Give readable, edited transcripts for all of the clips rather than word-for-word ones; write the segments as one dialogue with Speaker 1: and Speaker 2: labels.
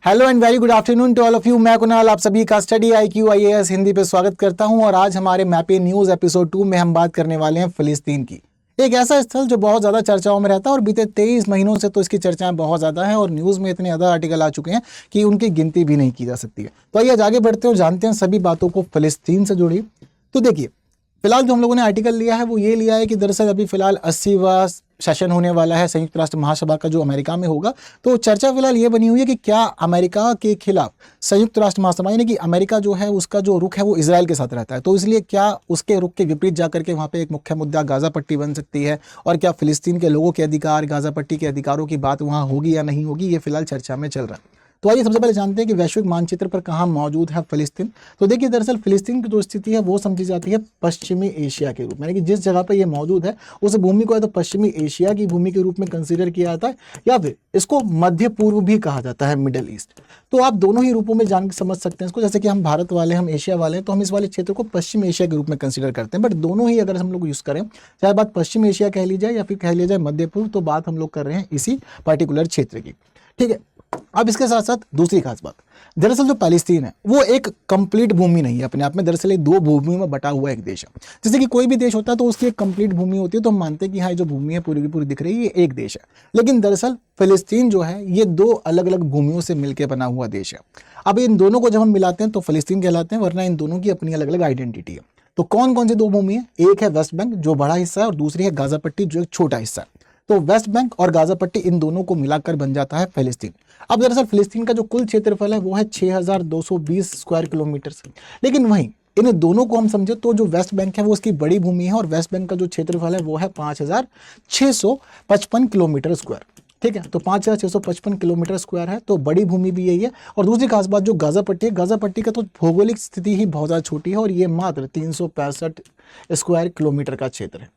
Speaker 1: Hello and very good afternoon to all of you. मैं कुणाल आप सभी का स्टडी IQ IAS हिंदी पे स्वागत करता हूं और आज हमारे मैपे न्यूज एपिसोड 2 में हम बात करने वाले हैं फिलिस्तीन की। एक ऐसा स्थल जो बहुत ज्यादा चर्चाओं में रहता है और बीते 23 महीनों से तो इसकी चर्चाएं बहुत ज्यादा हैं और न्यूज में इतने ज्यादा आर्टिकल आ चुके हैं कि उनकी गिनती भी नहीं की जा सकती है। तो आइए आगे बढ़ते हैं और जानते हैं सभी बातों को फिलिस्तीन से जुड़ी। तो देखिए, फिलहाल जो हम लोगों ने आर्टिकल लिया है वो ये लिया है कि दरअसल अभी फिलहाल 80वां सेशन होने वाला है संयुक्त राष्ट्र महासभा का, जो अमेरिका में होगा। तो चर्चा फिलहाल ये बनी हुई है कि क्या अमेरिका के खिलाफ संयुक्त राष्ट्र महासभा, यानी कि अमेरिका जो है उसका जो रुख है वो इजराइल के साथ रहता है, तो इसलिए क्या उसके रुख के विपरीत जाकर के वहाँ पे एक मुख्य मुद्दा गाजा पट्टी बन सकती है, और क्या फिलिस्तीन के लोगों के अधिकार, गाजा पट्टी के अधिकारों की बात वहाँ होगी या नहीं होगी, ये फिलहाल चर्चा में चल रहा है। तो आइए सबसे पहले जानते हैं कि वैश्विक मानचित्र पर कहाँ मौजूद है फिलिस्तीन। तो देखिए, दरअसल फिलिस्तीन की जो स्थिति है वो समझी जाती है पश्चिमी एशिया के रूप में, यानी कि जिस जगह पर ये मौजूद है उस भूमि को या तो पश्चिमी एशिया की भूमि के रूप में कंसीडर किया जाता है या फिर इसको मध्य पूर्व भी कहा जाता है, मिडिल ईस्ट। तो आप दोनों ही रूपों में जान समझ सकते हैं इसको। जैसे कि हम भारत वाले, हम एशिया वाले हैं, तो हम इस वाले क्षेत्र को पश्चिम एशिया के रूप में कंसीडर करते हैं, बट दोनों ही अगर हम लोग यूज करें, चाहे बात पश्चिम एशिया कह ली जाए या फिर कह लिया जाए मध्य पूर्व, तो बात हम लोग कर रहे हैं इसी पर्टिकुलर क्षेत्र की। ठीक है, अब इसके साथ साथ दूसरी खास बात, दरअसल जो पैलेस्टीन है वो एक कंप्लीट भूमि नहीं है अपने आप में, दरअसल एक दो भूमियों में बटा हुआ एक देश है। जैसे कि कोई भी देश होता है तो उसकी एक कंप्लीट भूमि होती है, तो हम मानते हैं कि हाँ, जो भूमि है पूरी की पूरी दिख रही है, ये एक देश है। लेकिन दरअसल फिलिस्तीन जो है ये दो अलग अलग भूमियों से मिलकर बना हुआ देश है। अब इन दोनों को जब हम मिलाते हैं तो फिलिस्तीन कहलाते हैं, वरना इन दोनों की अपनी अलग अलग आइडेंटिटी है। तो कौन कौन सी दो भूमि है? एक है वेस्ट बैंक जो बड़ा हिस्सा है और दूसरी है गाजा पट्टी जो एक छोटा हिस्सा है। तो वेस्ट बैंक और गाजा पट्टी, इन दोनों को मिलाकर बन जाता है फिलिस्तीन। अब दरअसल फिलिस्तीन का जो कुल क्षेत्रफल है वो है 6220 स्क्वायर किलोमीटर से। लेकिन वहीं इन दोनों को हम समझे तो जो वेस्ट बैंक है वो उसकी बड़ी भूमि है और वेस्ट बैंक का जो क्षेत्रफल है वो है 5655 किलोमीटर स्क्वायर। ठीक है, तो 5655 किलोमीटर स्क्वायर है, तो बड़ी भूमि भी यही है। और दूसरी खास बात जो गाजा पट्टी है, गाजा पट्टी का तो भौगोलिक स्थिति ही बहुत ज्यादा छोटी है और ये मात्र 365 स्क्वायर किलोमीटर का क्षेत्र है।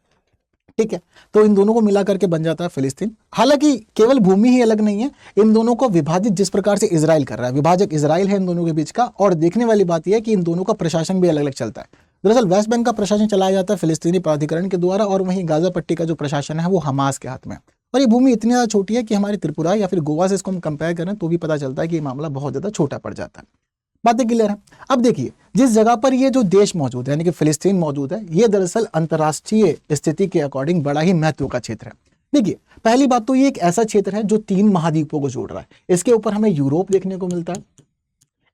Speaker 1: ठीक है, तो इन दोनों को मिला करके बन जाता है फिलिस्तीन। हालांकि केवल भूमि ही अलग नहीं है, इन दोनों को विभाजित जिस प्रकार से इजराइल कर रहा है, विभाजक इजराइल है इन दोनों के बीच का। और देखने वाली बात यह है कि इन दोनों का प्रशासन भी अलग अलग चलता है। दरअसल वेस्ट बैंक का प्रशासन चलाया जाता है फिलिस्तीनी प्राधिकरण के द्वारा, और वहीं गाजा पट्टी का जो प्रशासन है वो हमास के हाथ में। और ये भूमि इतनी ज्यादा छोटी है कि हमारी त्रिपुरा या फिर गोवा से इसको हम कंपेयर करें तो भी पता चलता है कि ये मामला बहुत ज्यादा छोटा पड़ जाता है। बातें क्लियर है? अब देखिए, जिस जगह पर ये जो देश मौजूद है यानी कि फिलिस्तीन मौजूद है, ये दरअसल अंतर्राष्ट्रीय स्थिति के अकॉर्डिंग बड़ा ही महत्व का क्षेत्र है। देखिए, पहली बात तो ये एक ऐसा क्षेत्र है जो 3 महाद्वीपों को जोड़ रहा है। इसके ऊपर हमें यूरोप देखने को मिलता है,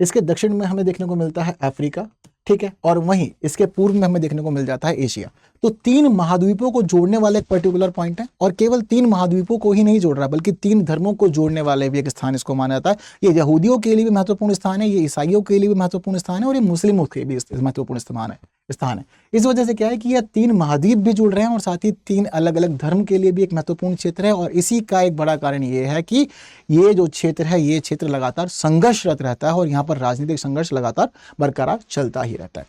Speaker 1: इसके दक्षिण में हमें देखने को मिलता है अफ्रीका, ठीक है, और वहीं इसके पूर्व में हमें देखने को मिल जाता है एशिया। तो 3 महाद्वीपों को जोड़ने वाला एक पर्टिकुलर पॉइंट है, और केवल 3 महाद्वीपों को ही नहीं जोड़ रहा बल्कि 3 धर्मों को जोड़ने वाले भी एक स्थान इसको माना जाता है। ये यहूदियों के लिए भी महत्वपूर्ण स्थान है, ये ईसाइयों के लिए भी महत्वपूर्ण स्थान है, और ये मुस्लिमों के भी महत्वपूर्ण स्थान है। इस वजह से क्या है कि ये 3 महाद्वीप भी जुड़ रहे हैं और साथ ही 3 अलग अलग धर्म के लिए भी एक महत्वपूर्ण क्षेत्र है। और इसी का एक बड़ा कारण ये है कि ये जो क्षेत्र है ये क्षेत्र लगातार संघर्षरत रहता है और यहाँ पर राजनीतिक संघर्ष लगातार बरकरार चलता ही रहता है।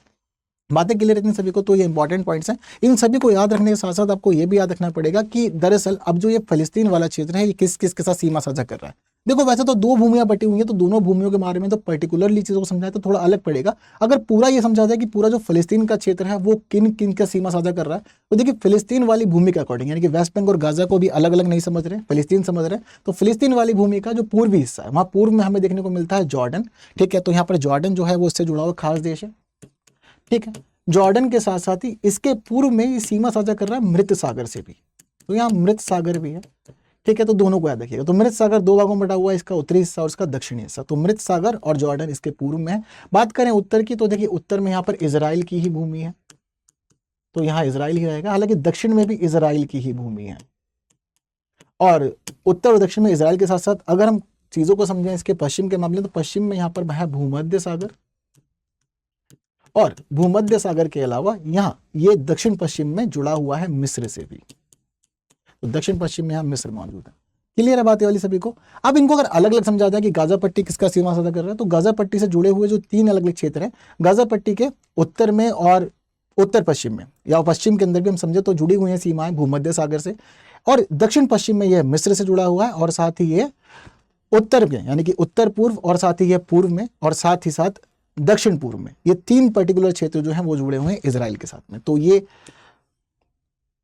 Speaker 1: बातें क्लियर इतनी सभी को? तो ये इंपॉर्टेंट पॉइंट्स हैं, इन सभी को याद रखने के साथ साथ आपको ये भी याद रखना पड़ेगा कि दरअसल अब जो ये फिलिस्तीन वाला क्षेत्र है ये किस किस के साथ सीमा साझा कर रहा है। देखो, वैसे तो 2 भूमियां बटी हुई हैं, तो दोनों भूमियों के बारे में तो पर्टिकुलरली चीजों को समझाए तो थोड़ा अलग पड़ेगा। अगर पूरा ये समझा जाए कि पूरा जो फिलिस्तीन का क्षेत्र है वो किन किन का सीमा साझा कर रहा है, तो देखिए फिलिस्तीन वाली भूमि के अकॉर्डिंग, यानी कि वेस्ट बैंक और गाजा को भी अलग अलग नहीं समझ रहे, फिलिस्तीन समझ रहे हैं। तो फिलिस्तीन वाली भूमि का जो पूर्वी हिस्सा है, वहां पूर्व में हमें देखने को मिलता है जॉर्डन। ठीक है, तो यहाँ पर जॉर्डन जो है वो इससे जुड़ा हुआ खास देश है। ठीक है, जॉर्डन के साथ साथ ही इसके पूर्व में ये सीमा साझा कर रहा है मृत सागर से भी, तो यहाँ मृत सागर भी है। ठीक है, तो दोनों को याद रखिएगा। तो मृत सागर 2 भागों में बटा हुआ है, इसका उत्तरी हिस्सा और इसका दक्षिणी हिस्सा। तो मृत सागर और जॉर्डन इसके पूर्व में है। बात करें उत्तर की, तो देखिए उत्तर में यहाँ पर इजराइल की ही भूमि है, तो यहाँ इजराइल ही रहेगा। हालांकि दक्षिण में भी इजराइल की ही भूमि है, और उत्तर और दक्षिण में इजराइल के साथ साथ अगर हम चीजों को समझें इसके पश्चिम के मामले, तो पश्चिम में यहाँ पर है भूमध्य सागर, और भूमध्य सागर के अलावा यहाँ ये दक्षिण पश्चिम में जुड़ा हुआ है मिस्र से भी। तो दक्षिण पश्चिम में यहाँ मिस्र मौजूद है। क्लियर है बात वाली सभी को? अब इनको अगर अलग अलग समझा जाए कि गाजा पट्टी किसका सीमा साझा कर रहा है, तो गाजा पट्टी से जुड़े हुए जो 3 अलग अलग क्षेत्र हैं, गाजा पट्टी के उत्तर में और उत्तर पश्चिम में या पश्चिम के अंदर भी हम समझे तो जुड़ी हुई है सीमाएं भूमध्य सागर से, और दक्षिण पश्चिम में यह मिस्र से जुड़ा हुआ है, और साथ ही ये उत्तर में यानी कि उत्तर पूर्व, और साथ ही यह पूर्व में, और साथ ही साथ दक्षिण पूर्व में, ये 3 पर्टिकुलर क्षेत्र जो हैं वो जुड़े हुए हैं इजराइल के साथ में। तो ये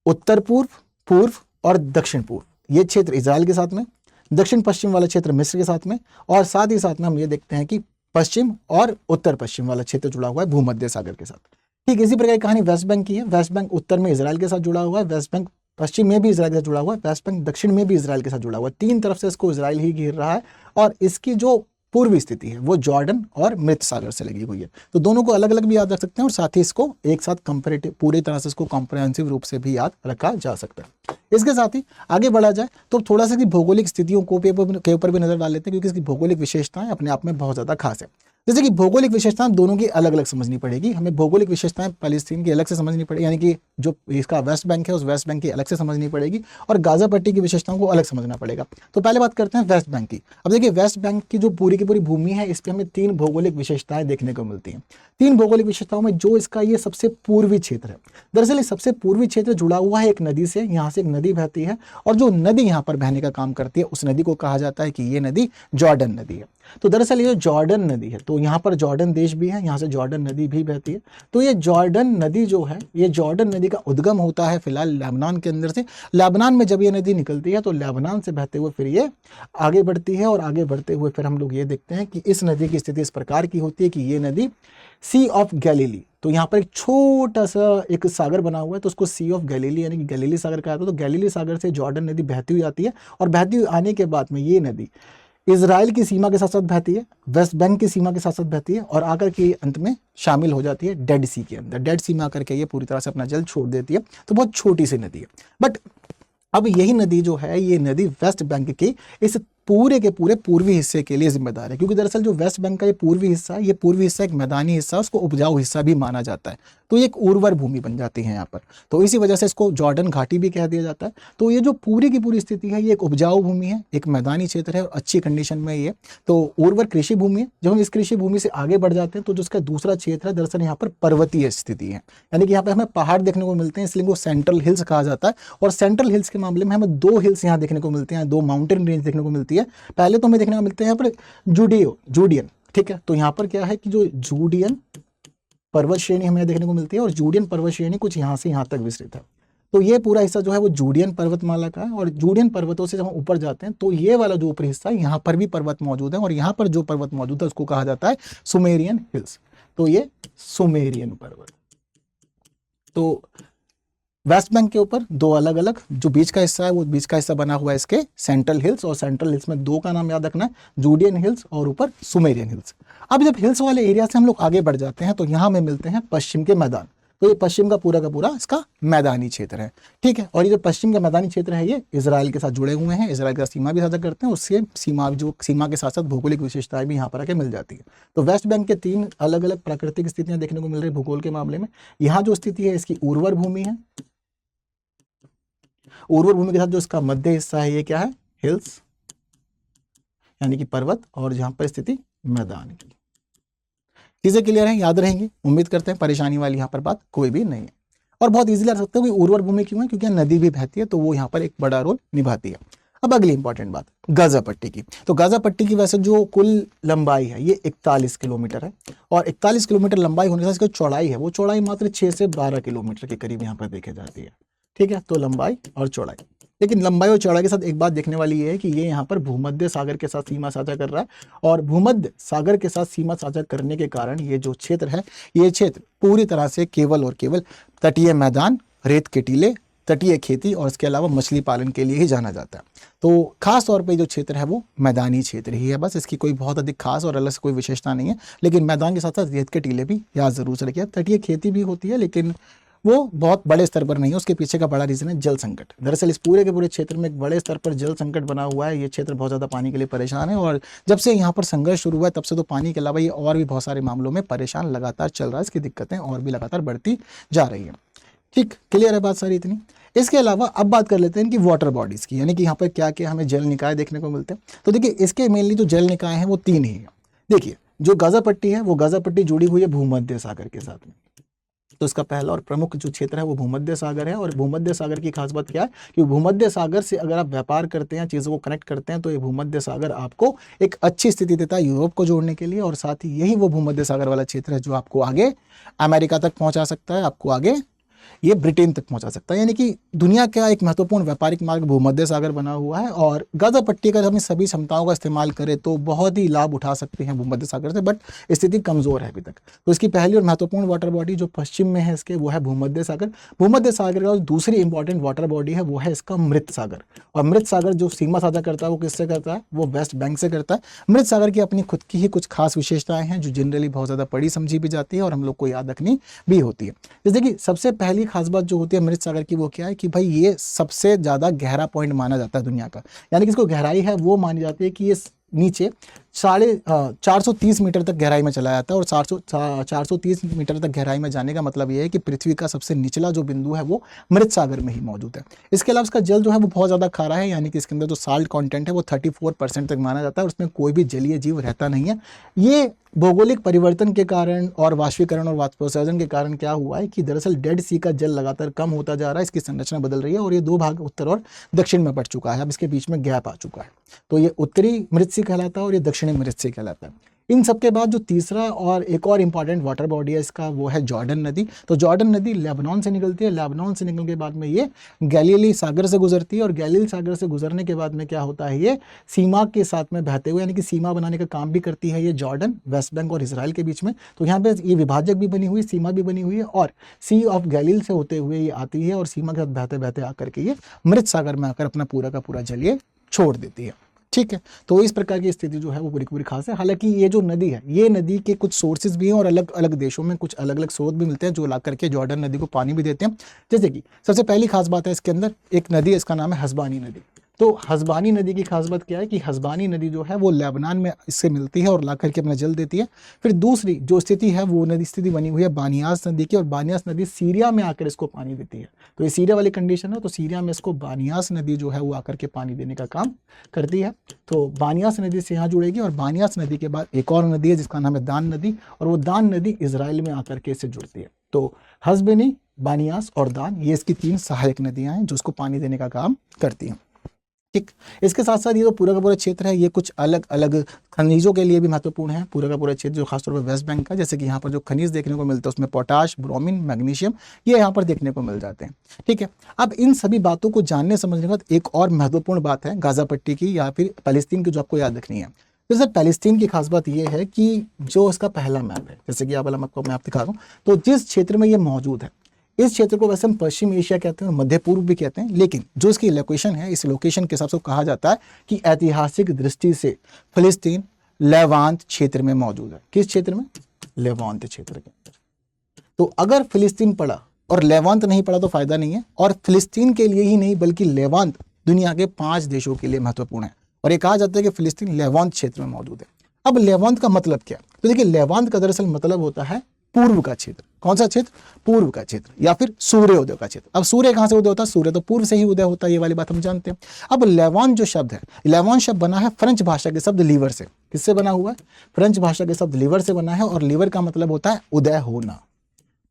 Speaker 1: उत्तर पूर्व, पूर्व और दक्षिण पूर्व, ये क्षेत्र इजराइल के साथ में, दक्षिण पश्चिम वाला क्षेत्र मिस्र के साथ में, और साथ ही साथ में हम ये देखते हैं कि पश्चिम और उत्तर पश्चिम वाला क्षेत्र जुड़ा हुआ है भूमध्य सागर के साथ। ठीक इसी प्रकार की कहानी वेस्ट बैंक की है। वेस्ट बैंक उत्तर में इजराइल के साथ जुड़ा हुआ है, वेस्ट बैंक पश्चिम में भी इजराइल के साथ जुड़ा हुआ है, वेस्ट बैंक दक्षिण में भी इजराइल के साथ जुड़ा हुआ है। तीन तरफ से इसको इजराइल ही घेर रहा है, और इसकी जो पूर्वी स्थिति है वो जॉर्डन और मृत सागर से लगी हुई है। तो दोनों को अलग अलग भी याद रख सकते हैं, और साथ ही इसको एक साथ कंपैरेटिव पूरी तरह से इसको कॉम्प्रिहेंसिव रूप से भी याद रखा जा सकता है। इसके साथ ही आगे बढ़ा जाए तो थोड़ा सा भौगोलिक स्थितियों के ऊपर भी नजर डाल लेते हैं, क्योंकि इसकी भौगोलिक विशेषताएं अपने आप में बहुत ज्यादा खास है। जैसे कि भौगोलिक विशेषताएं दोनों की अलग अलग समझनी पड़ेगी। हमें भौगोलिक विशेषताएं पैलेस्टीन की अलग से समझनी पड़ेगी, यानी कि जो इसका वेस्ट बैंक है उस वेस्ट बैंक की अलग से समझनी पड़ेगी, और गाजा पट्टी की विशेषताओं को अलग समझना पड़ेगा। तो पहले बात करते हैं वेस्ट बैंक की। अब देखिए वेस्ट बैंक की जो पूरी की पूरी भूमि है, इस पर हमें तीन भौगोलिक विशेषताएं देखने को मिलती हैं। तीन भौगोलिक विशेषताओं में जो इसका ये सबसे पूर्वी क्षेत्र है, दरअसल ये सबसे पूर्वी क्षेत्र जुड़ा हुआ है एक नदी से। यहाँ से एक नदी बहती है, और जो नदी यहाँ पर बहने का काम करती है उस नदी को कहा जाता है कि ये नदी जॉर्डन नदी है। तो दरअसल ये जॉर्डन नदी है, तो यहाँ पर जॉर्डन देश भी है, यहाँ से जॉर्डन नदी भी बहती है। तो ये जॉर्डन नदी जो है, ये जॉर्डन नदी का उद्गम होता है फिलहाल लेबनान के अंदर से। लेबनान में जब ये नदी निकलती है तो लेबनान से बहते हुए फिर ये आगे बढ़ती है, और आगे बढ़ते हुए फिर हम लोग ये देखते हैं कि इस नदी की स्थिति इस प्रकार की होती है कि ये नदी सी ऑफ गैलीली, तो यहाँ पर एक छोटा सा एक सागर बना हुआ है, तो उसको सी ऑफ गैलीली यानी कि गैलीली सागर कहा जाता है। तो गैलीली सागर से जॉर्डन नदी बहती हुई आती है, और बहती हुई आने के बाद में ये नदी इजराइल की सीमा के साथ साथ बहती है, वेस्ट बैंक की सीमा के साथ साथ बहती है, और आकर के अंत में शामिल हो जाती है डेड सी के अंदर। डेड सी में आकर के ये पूरी तरह से अपना जल छोड़ देती है। तो बहुत छोटी सी नदी है, बट अब यही नदी जो है, ये नदी वेस्ट बैंक के इस पूरे के पूरे पूर्वी हिस्से के लिए जिम्मेदार है, क्योंकि दरअसल जो वेस्ट बैंक का ये पूर्वी हिस्सा है, ये पूर्वी हिस्सा एक मैदानी हिस्सा है, उसको उपजाऊ हिस्सा भी माना जाता है। तो ये एक उर्वर भूमि बन जाती है यहाँ पर, तो इसी वजह से इसको जॉर्डन घाटी भी कह दिया जाता है। तो ये जो पूरी की पूरी स्थिति है, ये एक उपजाऊ भूमि है, एक मैदानी क्षेत्र है, और अच्छी कंडीशन में ये तो उर्वर कृषि भूमि है। जब हम इस कृषि भूमि से आगे बढ़ जाते हैं तो जो इसका दूसरा क्षेत्र है, दरअसल यहाँ पर पर्वतीय स्थिति है, यानी कि यहाँ पर हमें पहाड़ देखने को मिलते हैं, इसलिए वो सेंट्रल हिल्स कहा जाता है। और सेंट्रल हिल्स के मामले में हमें दो हिल्स यहाँ देखने को मिलते हैं, दो माउंटेन रेंज देखने को मिलती है। पहले तो हमें देखने को मिलते हैं यहाँ पर जूडियन, ठीक है। तो यहाँ पर क्या है कि जो जूडियन पर्वत श्रेणी हमें देखने को मिलती है, और जूडियन पर्वत श्रेणी कुछ यहाँ से यहाँ तक विस्तृत है। तो ये पूरा हिस्सा जो है वो जूडियन पर्वतमाला का है, और जूडियन पर्वतों से जब हम ऊपर जाते हैं तो ये वाला जो ऊपरी हिस्सा है, यहाँ पर भी पर्वत मौजूद है, और यहाँ पर जो पर्वत मौजूद है उसको कहा जाता है सुमेरियन हिल्स। तो ये सुमेरियन पर्वत। तो वेस्ट बैंक के ऊपर दो अलग अलग जो बीच का हिस्सा है, वो बीच का हिस्सा बना हुआ है इसके सेंट्रल हिल्स, और सेंट्रल हिल्स में दो का नाम याद रखना है, जूडियन हिल्स और ऊपर सुमेरियन हिल्स। अब जब हिल्स वाले एरिया से हम लोग आगे बढ़ जाते हैं तो यहाँ में मिलते हैं पश्चिम के मैदान। तो ये पश्चिम का पूरा इसका मैदानी क्षेत्र है, ठीक है। और ये जो पश्चिम का मैदानी क्षेत्र है, ये इजराइल के साथ जुड़े हुए हैं, इजराइल का सीमा भी साझा करते हैं, उससे सीमा के साथ साथ भौगोलिक विशेषताएं भी यहाँ पर आके मिल जाती है। तो वेस्ट बैंक के तीन अलग अलग प्राकृतिक स्थितियां देखने को मिल रही है भूगोल के मामले में। यहाँ जो स्थिति है इसकी उर्वर भूमि है, उर्वर भूमि के साथ जो इसका मध्य हिस्सा है ये क्या है, हिल्स यानी कि पर्वत, और जहां पर स्थिति मैदान की। चीजें क्लियर हैं, याद रहेंगी, उम्मीद करते हैं परेशानी वाली यहाँ पर बात कोई भी नहीं है। और बहुत इजीली आ सकते हो कि उर्वर भूमि क्यों है, क्योंकि नदी भी बहती है, तो वो यहाँ पर एक बड़ा रोल निभाती है। अब अगली इंपॉर्टेंट बात गाजा पट्टी की। तो गाजा पट्टी की वैसे जो कुल लंबाई है ये 41 किलोमीटर है, और 41 किलोमीटर लंबाई होने से इसकी चौड़ाई है वो चौड़ाई मात्र 6 से 12 किलोमीटर के करीब यहाँ पर देखी जाती है, ठीक है। तो लंबाई और चौड़ाई, लेकिन लंबाई और चौड़ाई के साथ एक बात देखने वाली ये है कि ये यहाँ पर भूमध्य सागर के साथ सीमा साझा कर रहा है, और भूमध्य सागर के साथ सीमा साझा करने के कारण ये जो क्षेत्र है, ये क्षेत्र पूरी तरह से केवल और केवल तटीय मैदान, रेत के टीले, तटीय खेती और इसके अलावा मछली पालन के लिए ही जाना जाता है। तो खास तौर पे जो क्षेत्र है वो मैदानी क्षेत्र ही है, बस इसकी कोई बहुत अधिक खास और अलग से कोई विशेषता नहीं है। लेकिन मैदान के साथ साथ रेत के टीले भी याद जरूर से रखिए। तटीय खेती भी होती है लेकिन वो बहुत बड़े स्तर पर नहीं है, उसके पीछे का बड़ा रीजन है जल संकट। दरअसल इस पूरे के पूरे क्षेत्र में एक बड़े स्तर पर जल संकट बना हुआ है। ये क्षेत्र बहुत ज़्यादा पानी के लिए परेशान है, और जब से यहाँ पर संघर्ष शुरू हुआ है तब से तो पानी के अलावा ये और भी बहुत सारे मामलों में परेशान लगातार चल रहा है। इसकी दिक्कतें और भी लगातार बढ़ती जा रही है। ठीक, क्लियर है बात सारी इतनी। इसके अलावा अब बात कर लेते हैं इनकी वाटर बॉडीज़ की, यानी कि यहाँ पर क्या क्या हमें जल निकाय देखने को मिलते हैं। तो देखिए इसके मेनली जो जल निकाय हैं वो तीन ही हैं। देखिए जो गाजा पट्टी है वो गाजा पट्टी जुड़ी हुई है भूमध्य सागर के साथ में, तो इसका पहला और प्रमुख जो क्षेत्र है वो भूमध्य सागर है। और भूमध्य सागर की खास बात क्या है कि भूमध्य सागर से अगर आप व्यापार करते हैं, चीज़ों को कनेक्ट करते हैं, तो ये भूमध्य सागर आपको एक अच्छी स्थिति देता है यूरोप को जोड़ने के लिए, और साथ ही यही वो भूमध्य सागर वाला क्षेत्र है जो आपको आगे अमेरिका तक पहुंचा सकता है, आपको आगे ये ब्रिटेन तक पहुंचा सकता है। यानी कि दुनिया का एक महत्वपूर्ण व्यापारिक मार्ग भूमध्य सागर बना हुआ है, और गाजा पट्टी का हम सभी क्षमताओं का इस्तेमाल करें तो बहुत ही लाभ उठा सकते हैं भूमध्य सागर से, बट स्थिति कमजोर है अभी तक। तो इसकी पहली और महत्वपूर्ण वाटर बॉडी जो पश्चिम में है इसके, वो है भूमध्य सागर। भूमध्य सागर का दूसरी इंपॉर्टेंट वाटर बॉडी है वो है इसका मृत सागर। और मृत सागर जो सीमा साझा करता है वो किससे करता है, वो वेस्ट बैंक से करता है। मृत सागर की अपनी खुद की ही कुछ खास विशेषताएं हैं जो जनरली बहुत ज्यादा पढ़ी समझी भी जाती है और हम लोग को याद रखनी भी होती है। जैसे कि सबसे पहली खास बात जो होती है मृत सागर की, वो क्या है कि भाई ये सबसे ज्यादा गहरा पॉइंट माना जाता है दुनिया का। यानी कि इसको गहराई है वो मानी जाती है कि ये नीचे 430 मीटर तक गहराई में चला जाता है। और 430 मीटर तक गहराई में जाने का मतलब ये है कि पृथ्वी का सबसे निचला जो बिंदु है वो मृत सागर में ही मौजूद है। इसके अलावा इसका जल जो है वो बहुत ज़्यादा खारा है, यानी कि इसके अंदर जो साल्ट कंटेंट है वो 34% तक माना जाता है, और उसमें कोई भी जलीय जीव रहता नहीं है। ये भौगोलिक परिवर्तन के कारण और वाष्पीकरण और वाष्पोत्सर्जन के कारण क्या हुआ है कि दरअसल डेड सी का जल लगातार कम होता जा रहा है, इसकी संरचना बदल रही है और ये दो भाग उत्तर और दक्षिण में पड़ चुका है। अब इसके बीच में गैप आ चुका है, तो ये उत्तरी मृत सी कहलाता है और ये दक्षिणी मृत सी कहलाता है। इन सब के बाद जो तीसरा और एक और इम्पॉर्टेंट वाटर बॉडी है इसका, वो है जॉर्डन नदी। तो जॉर्डन नदी लेबनान से निकलती है। लेबनान से निकलने के बाद में ये गैलीली सागर से गुजरती है, और गैलील सागर से गुजरने के बाद में क्या होता है, ये सीमा के साथ में बहते हुए, यानी कि सीमा बनाने का काम भी करती है ये जॉर्डन, वेस्ट बैंक और इसराइल के बीच में। तो यहाँ पे ये विभाजक भी बनी हुई, सीमा भी बनी हुई है, और सी ऑफ गैलील से होते हुए ये आती है और सीमा के साथ बहते बहते आकर के ये मृत सागर में आकर अपना पूरा का पूरा जल ये छोड़ देती है। ठीक है, तो इस प्रकार की स्थिति जो है वो पूरी पूरी खास है। हालांकि ये जो नदी है, ये नदी के कुछ सोर्सेज भी हैं और अलग अलग देशों में कुछ अलग अलग स्रोत भी मिलते हैं जो ला करके जॉर्डन नदी को पानी भी देते हैं। जैसे कि सबसे पहली खास बात है इसके अंदर, एक नदी है, इसका नाम है हसबानी नदी। तो हसबानी नदी की खास बात क्या है कि हसबानी नदी जो है वो लेबनान में इससे मिलती है और ला करके अपना जल देती है। फिर दूसरी जो स्थिति है वो नदी स्थिति बनी हुई है बानियास नदी की, और बानियास नदी सीरिया में आकर इसको पानी देती है। तो ये सीरिया वाली कंडीशन है, तो सीरिया में इसको बानियास नदी जो है वो आकर के पानी देने का काम करती है। तो बानियास नदी से यहाँ जुड़ेगी, और बानियास नदी के बाद एक और नदी है जिसका नाम है दान नदी, और वो दान नदी इसराइल में आकर के इससे जुड़ती है। तो हसबनी, बानियास और दान, ये इसकी 3 सहायक नदियां हैं जो उसको पानी देने का काम करती हैं। ठीक, इसके साथ साथ ये जो पूरा का पूरा क्षेत्र है ये कुछ अलग अलग खनिजों के लिए भी महत्वपूर्ण है। पूरा का पूरा क्षेत्र जो खासतौर पर वेस्ट बैंक का, जैसे कि यहाँ पर जो खनिज देखने को मिलता है उसमें पोटाश, ब्रोमीन, मैग्नीशियम, ये यहाँ पर देखने को मिल जाते हैं। ठीक है, अब इन सभी बातों को जानने समझने के बाद एक और महत्वपूर्ण बात है गाजा पट्टी की या फिर पैलेस्तीन की, जो आपको याद रखनी है। तो सर पैलेस्तीन की खास बात यह है कि जो इसका पहला मैप है, जैसे कि आप वाला आपको मैप दिखा रहा हूँ, तो जिस क्षेत्र में ये मौजूद है, इस क्षेत्र को वैसे हम पश्चिम एशिया कहते हैं, मध्य पूर्व भी कहते हैं, लेकिन जो इसकी लोकेशन है, इस लोकेशन के हिसाब से कहा जाता है कि ऐतिहासिक दृष्टि से फिलिस्तीन लेवांत क्षेत्र में मौजूद है। किस क्षेत्र में? लेवांत क्षेत्र के अंदर। तो अगर फिलिस्तीन पड़ा और लेवांत नहीं पड़ा तो फायदा नहीं है, और फिलिस्तीन के लिए ही नहीं बल्कि लेवांत दुनिया के 5 देशों के लिए महत्वपूर्ण है, और ये कहा जाता है कि फिलिस्तीन लेवांत क्षेत्र में मौजूद है। अब लेवांत का मतलब क्या? तो देखिए, लेवांत का दरअसल मतलब होता है पूर्व का क्षेत्र। कौन सा क्षेत्र? पूर्व का क्षेत्र, या फिर सूर्योदय का क्षेत्र। अब सूर्य कहां से उदय होता है? सूर्य तो पूर्व से ही उदय होता है, ये वाली बात हम जानते हैं। अब लेवांत जो शब्द है, लेवांत शब्द बना है फ्रेंच भाषा के शब्द लीवर से। किससे बना हुआ है? फ्रेंच भाषा के शब्द लीवर से बना है, और लीवर का मतलब होता है उदय होना।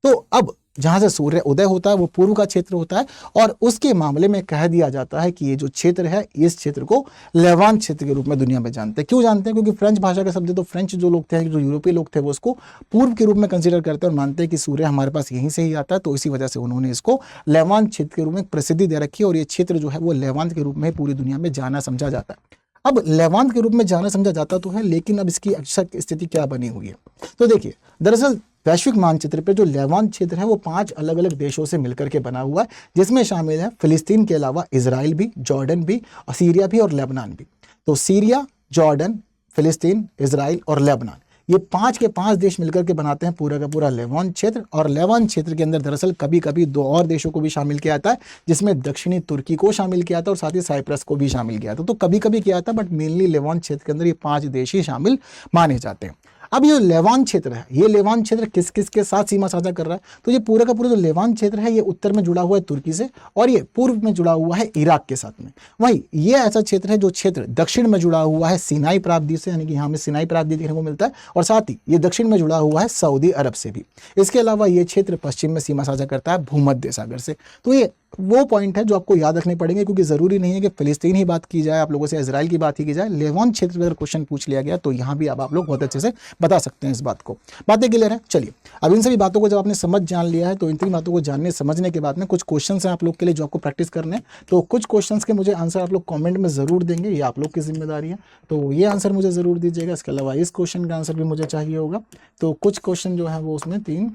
Speaker 1: तो अब जहां से सूर्य उदय होता है वो पूर्व का क्षेत्र होता है, और उसके मामले में कह दिया जाता है कि ये जो क्षेत्र है, इस क्षेत्र को लेवांत क्षेत्र के रूप में दुनिया में जानते हैं। क्यों जानते हैं? क्योंकि फ्रेंच भाषा के शब्द, तो फ्रेंच जो लोग थे, जो यूरोपीय लोग थे, वो उसको पूर्व के रूप में कंसीडर करते हैं और मानते हैं कि सूर्य हमारे पास यहीं से ही आता है। तो इसी वजह से उन्होंने इसको लेवांत क्षेत्र के रूप में प्रसिद्धि दे रखी है, और ये क्षेत्र जो है वो लेवांत के रूप में पूरी दुनिया में जाना समझा जाता है। अब लेवांत के रूप में जाना समझा जाता तो है, लेकिन अब इसकी अक्सर स्थिति क्या बनी हुई है? तो देखिए, दरअसल वैश्विक मानचित्र पे जो लेवांत क्षेत्र है वो 5 अलग अलग देशों से मिलकर के बना हुआ है, जिसमें शामिल है फिलिस्तीन के अलावा इजराइल भी, जॉर्डन भी, सीरिया भी और लेबनान भी। तो सीरिया, जॉर्डन, फिलिस्तीन, इजराइल और लेबनान, ये 5 के 5 देश मिलकर के बनाते हैं पूरा का पूरा लेवांत क्षेत्र। और लेवांत क्षेत्र के अंदर दरअसल कभी कभी 2 और देशों को भी शामिल किया जाता है, जिसमें दक्षिणी तुर्की को शामिल किया था और साथ ही साइप्रस को भी शामिल किया था। तो कभी कभी किया था, बट मेनली लेवांत क्षेत्र के अंदर ये 5 देश ही शामिल माने जाते हैं। अब ये लेवांत क्षेत्र है, ये लेवांत क्षेत्र किस किस के साथ सीमा साझा कर रहा है? तो ये पूरा का पूरा जो लेवांत क्षेत्र है ये उत्तर में जुड़ा हुआ है तुर्की से, और ये पूर्व में जुड़ा हुआ है इराक के साथ में। वहीं ये ऐसा क्षेत्र है जो क्षेत्र दक्षिण में जुड़ा हुआ है सिनाई प्रायद्वीप से, यानी कि यहाँ में सिनाई प्रायद्वीप देखने को मिलता है, और साथ ही ये दक्षिण में जुड़ा हुआ है सऊदी अरब से भी। इसके अलावा ये क्षेत्र पश्चिम में सीमा साझा करता है भूमध्य सागर से। तो ये वो पॉइंट है जो आपको याद रखने पड़ेंगे, क्योंकि ज़रूरी नहीं है कि फ़िलिस्तीन ही बात की जाए आप लोगों से, इजराइल की बात ही की जाए, लेवांत क्षेत्र में अगर क्वेश्चन पूछ लिया गया तो यहाँ भी अब आप लोग बहुत अच्छे से बता सकते हैं इस बात को। बातें क्लियर है? चलिए, अब इन सभी बातों को जब आपने समझ जान लिया है तो इन सभी बातों को जानने समझने के बाद में कुछ क्वेश्चन हैं आप लोग के लिए जो आपको प्रैक्टिस करने हैं। तो कुछ क्वेश्चन के मुझे आंसर आप लोग कॉमेंट में ज़रूर देंगे, ये आप लोग की जिम्मेदारी है, तो ये आंसर मुझे ज़रूर दीजिएगा। इसके अलावा इस क्वेश्चन का आंसर भी मुझे चाहिए होगा। तो कुछ क्वेश्चन जो है वो उसमें 3,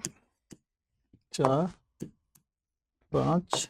Speaker 1: 4, 5,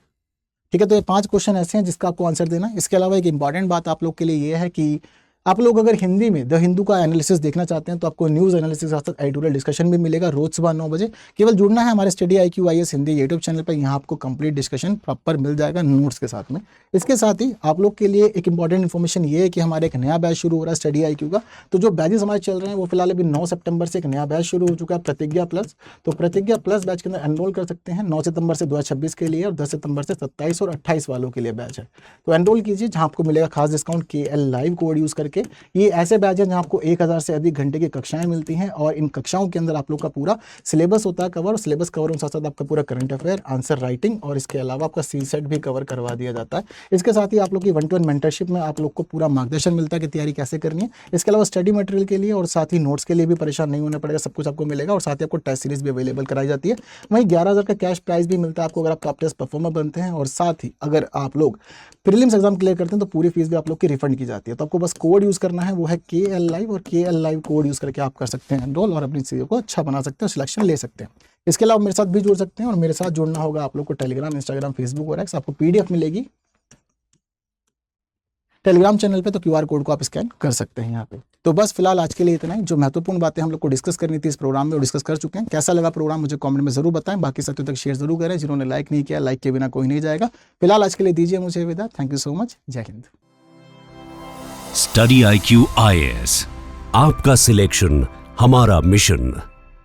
Speaker 1: ठीक है। तो ये 5 क्वेश्चन ऐसे हैं जिसका आपको आंसर देना है। इसके अलावा एक इंपॉर्टेंट बात आप लोग के लिए ये है कि आप लोग अगर हिंदी में द हिंदू का एनालिसिस देखना चाहते हैं तो आपको न्यूज़ एनालिसिस के साथ एडिटोरियल डिस्कशन भी मिलेगा रोज सुबह 9 बजे। केवल जुड़ना है हमारे study IQ IAS Hindi YouTube channel पर, यहाँ आपको कंप्लीट डिस्कशन प्रॉपर मिल जाएगा नोट्स के साथ में। इसके साथ ही आप लोग के लिए एक इंपॉर्टेंट इन्फॉर्मेशन ये है कि हमारे एक नया बैच शुरू हो रहा है स्टडी IQ का। तो जो बैचेस हमारे चल रहे हैं वो फिलहाल अभी 9 सितंबर से एक नया बैच शुरू हो चुका है, प्रतिज्ञा प्लस। तो प्रतिज्ञा प्लस बैच के अंदर एनरोल कर सकते हैं 9 सितंबर से 2026 के लिए, और 10 सितंबर से 27 और 28 वालों के लिए बैच है। तो एनरोल कीजिए, जहाँ आपको मिलेगा खास discount KL live code use करके। ये ऐसे बैच है जहाँ आपको 1000 से अधिक घंटे की कक्षाएं मिलती हैं, और इन कक्षाओं के अंदर आप लोग का पूरा सिलेबस होता है कवर, और सिलेबस कवर के साथ साथ आपका पूरा करंट अफेयर, आंसर राइटिंग, और इसके अलावा आपका CSET भी कवर करवा दिया जाता है। इसके साथ ही आप लोग की 1-to-1 मेंटरशिप में आप लोग को पूरा मार्गदर्शन मिलता है कि तैयारी कैसे करनी है। इसके अलावा स्टडी मटेरियल के लिए और साथ ही नोट्स के लिए भी परेशान नहीं होना पड़ेगा, सब कुछ आपको मिलेगा, और साथ ही आपको टेस्ट सीरीज भी अवेलेबल कराई जाती है। वहीं 11,000 का कैश प्राइस भी मिलता है आपको अगर आप टॉप टेस्ट परफॉर्मर बनते हैं, और साथ ही अगर आप लोग प्रीलिम्स एग्जाम क्लियर करते हैं तो पूरी फीस भी आप लोग की रिफंड की जाती है। तो आपको बस कोड यूज़ करना है, वो है KL लाइव, और KL लाइव कोड यूज़ करके आप कर सकते हैं एनरोल और अपनी चीज़ों को अच्छा बना सकते हैं, सिलेक्शन ले सकते हैं। इसके अलावा मेरे साथ भी जुड़ सकते हैं, और मेरे साथ जुड़ना होगा आप लोग को टेलीग्राम, इंस्टाग्राम, फेसबुक और X। आपको PDF मिलेगी टेलीग्राम चैनल पे, तो QR कोड को आप स्कैन कर सकते हैं यहाँ पे। तो बस फिलहाल आज के लिए इतना ही। जो महत्वपूर्ण बातें हम लोग को डिस्कस करनी थी इस प्रोग्राम में वो डिस्कस कर चुके हैं। कैसा लगा प्रोग्राम मुझे कमेंट में जरूर बताएं, बाकी साथियों तक शेयर जरूर करें। जिन्होंने लाइक नहीं किया, लाइक के बिना कोई नहीं जाएगा। फिलहाल आज के लिए दीजिए मुझे विदा। Thank you so much. जय हिंद।
Speaker 2: स्टडी IQ IAS, आपका सिलेक्शन हमारा मिशन।